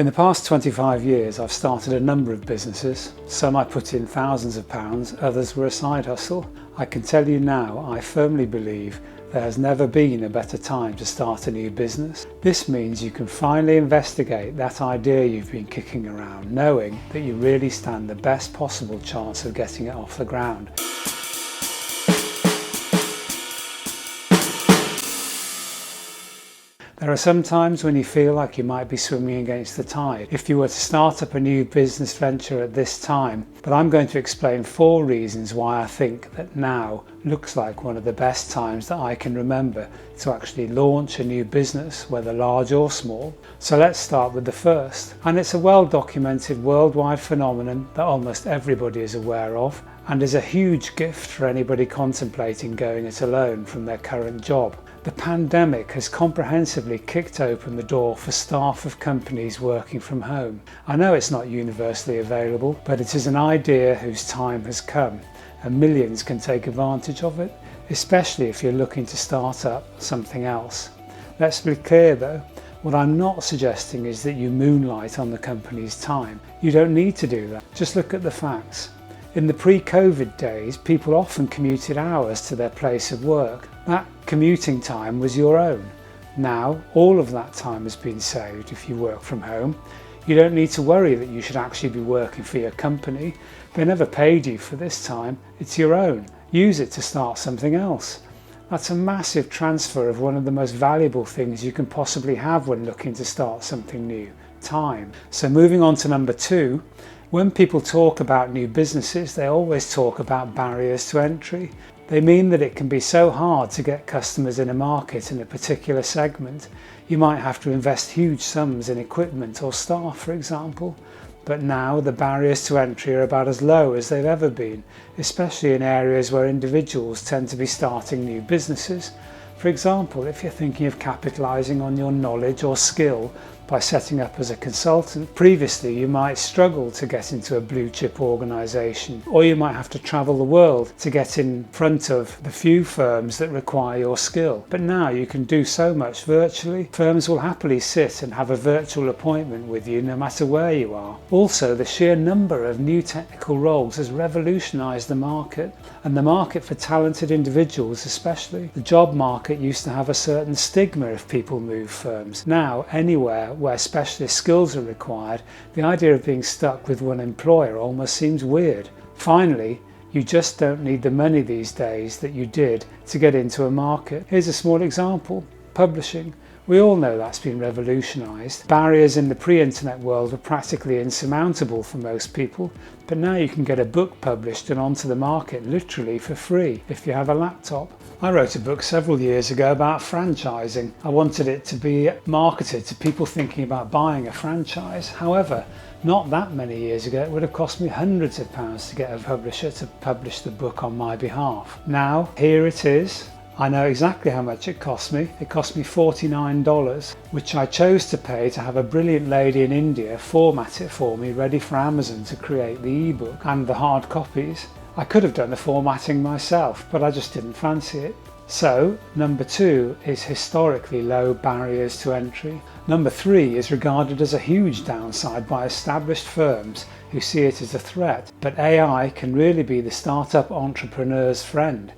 In the past 25 years, I've started a number of businesses. Some I put in thousands of pounds, others were a side hustle. I can tell you now, I firmly believe there has never been a better time to start a new business. This means you can finally investigate that idea you've been kicking around, knowing that you really stand the best possible chance of getting it off the ground. There are some times when you feel like you might be swimming against the tide if you were to start up a new business venture at this time, but I'm going to explain 4 reasons why I think that now looks like one of the best times that I can remember to actually launch a new business, whether large or small. So let's start with the first, and it's a well-documented worldwide phenomenon that almost everybody is aware of and is a huge gift for anybody contemplating going it alone from their current job. The pandemic has comprehensively kicked open the door for staff of companies working from home. I know it's not universally available, but it is an idea whose time has come, and millions can take advantage of it, especially if you're looking to start up something else. Let's be clear though, what I'm not suggesting is that you moonlight on the company's time. You don't need to do that, just look at the facts. In the pre-COVID days, people often commuted hours to their place of work. That commuting time was your own. Now, all of that time has been saved if you work from home. You don't need to worry that you should actually be working for your company. They never paid you for this time. It's your own. Use it to start something else. That's a massive transfer of one of the most valuable things you can possibly have when looking to start something new: time. So moving on to number 2, when people talk about new businesses, they always talk about barriers to entry. They mean that it can be so hard to get customers in a market in a particular segment. You might have to invest huge sums in equipment or staff, for example. But now the barriers to entry are about as low as they've ever been, especially in areas where individuals tend to be starting new businesses. For example, if you're thinking of capitalising on your knowledge or skill by setting up as a consultant, previously you might struggle to get into a blue chip organisation, or you might have to travel the world to get in front of the few firms that require your skill. But now you can do so much virtually. Firms will happily sit and have a virtual appointment with you no matter where you are. Also, the sheer number of new technical roles has revolutionised the market, and the market for talented individuals especially. The job market used to have a certain stigma if people move firms. Now, anywhere where specialist skills are required, the idea of being stuck with one employer almost seems weird. Finally, you just don't need the money these days that you did to get into a market. Here's a small example: publishing. We all know that's been revolutionised. Barriers in the pre-internet world were practically insurmountable for most people, but now you can get a book published and onto the market literally for free if you have a laptop. I wrote a book several years ago about franchising. I wanted it to be marketed to people thinking about buying a franchise. However, not that many years ago, it would have cost me hundreds of pounds to get a publisher to publish the book on my behalf. Now, here it is. I know exactly how much it cost me. It cost me $49, which I chose to pay to have a brilliant lady in India format it for me, ready for Amazon to create the ebook and the hard copies. I could have done the formatting myself, but I just didn't fancy it. So, number 2 is historically low barriers to entry. Number 3 is regarded as a huge downside by established firms who see it as a threat, but AI can really be the startup entrepreneur's friend.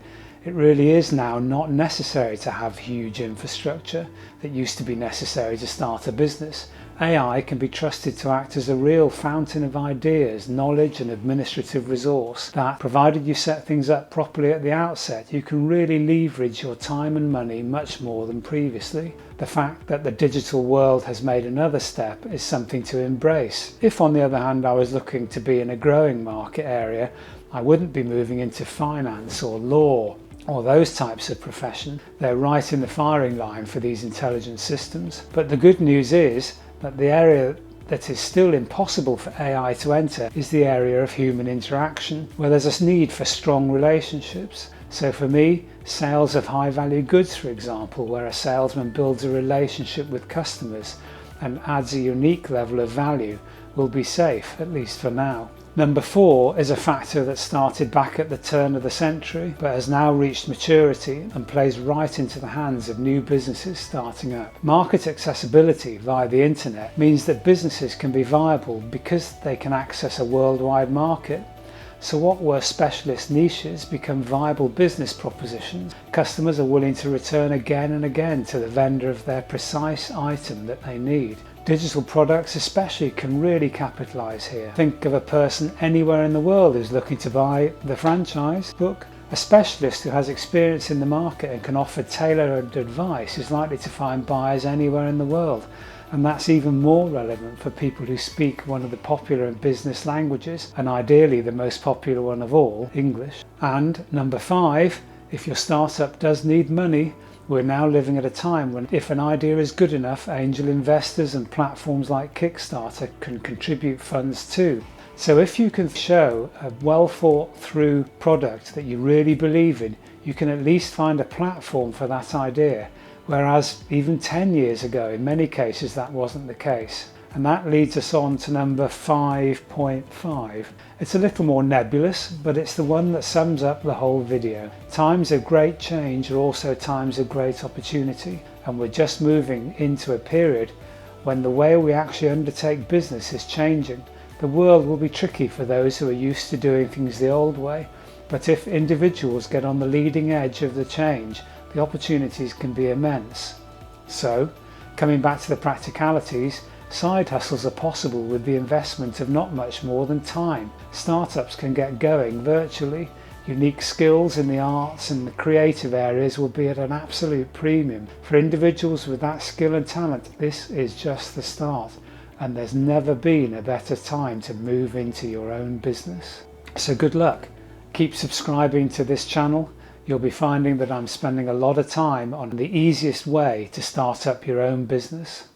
It really is now not necessary to have huge infrastructure that used to be necessary to start a business. AI can be trusted to act as a real fountain of ideas, knowledge and administrative resource that, provided you set things up properly at the outset, you can really leverage your time and money much more than previously. The fact that the digital world has made another step is something to embrace. If, on the other hand, I was looking to be in a growing market area, I wouldn't be moving into finance or law or those types of profession. They're right in the firing line for these intelligent systems. But the good news is that the area that is still impossible for AI to enter is the area of human interaction, where there's a need for strong relationships. So for me, sales of high value goods, for example, where a salesman builds a relationship with customers and adds a unique level of value, will be safe, at least for now. Number 4 is a factor that started back at the turn of the century but has now reached maturity and plays right into the hands of new businesses starting up. Market accessibility via the internet means that businesses can be viable because they can access a worldwide market. So what were specialist niches become viable business propositions. Customers are willing to return again and again to the vendor of their precise item that they need. Digital products especially can really capitalise here. Think of a person anywhere in the world who's looking to buy the franchise book. A specialist who has experience in the market and can offer tailored advice is likely to find buyers anywhere in the world. And that's even more relevant for people who speak one of the popular business languages, and ideally the most popular one of all, English. And number 5, if your startup does need money, we're now living at a time when if an idea is good enough, angel investors and platforms like Kickstarter can contribute funds too. So if you can show a well thought through product that you really believe in, you can at least find a platform for that idea. Whereas even 10 years ago, in many cases, that wasn't the case. And that leads us on to number 5.5. It's a little more nebulous, but it's the one that sums up the whole video. Times of great change are also times of great opportunity, and we're just moving into a period when the way we actually undertake business is changing. The world will be tricky for those who are used to doing things the old way, but if individuals get on the leading edge of the change, the opportunities can be immense. So, coming back to the practicalities, side hustles are possible with the investment of not much more than time. Startups can get going virtually. Unique skills in the arts and the creative areas will be at an absolute premium. For individuals with that skill and talent, this is just the start, and there's never been a better time to move into your own business. So good luck. Keep subscribing to this channel. You'll be finding that I'm spending a lot of time on the easiest way to start up your own business.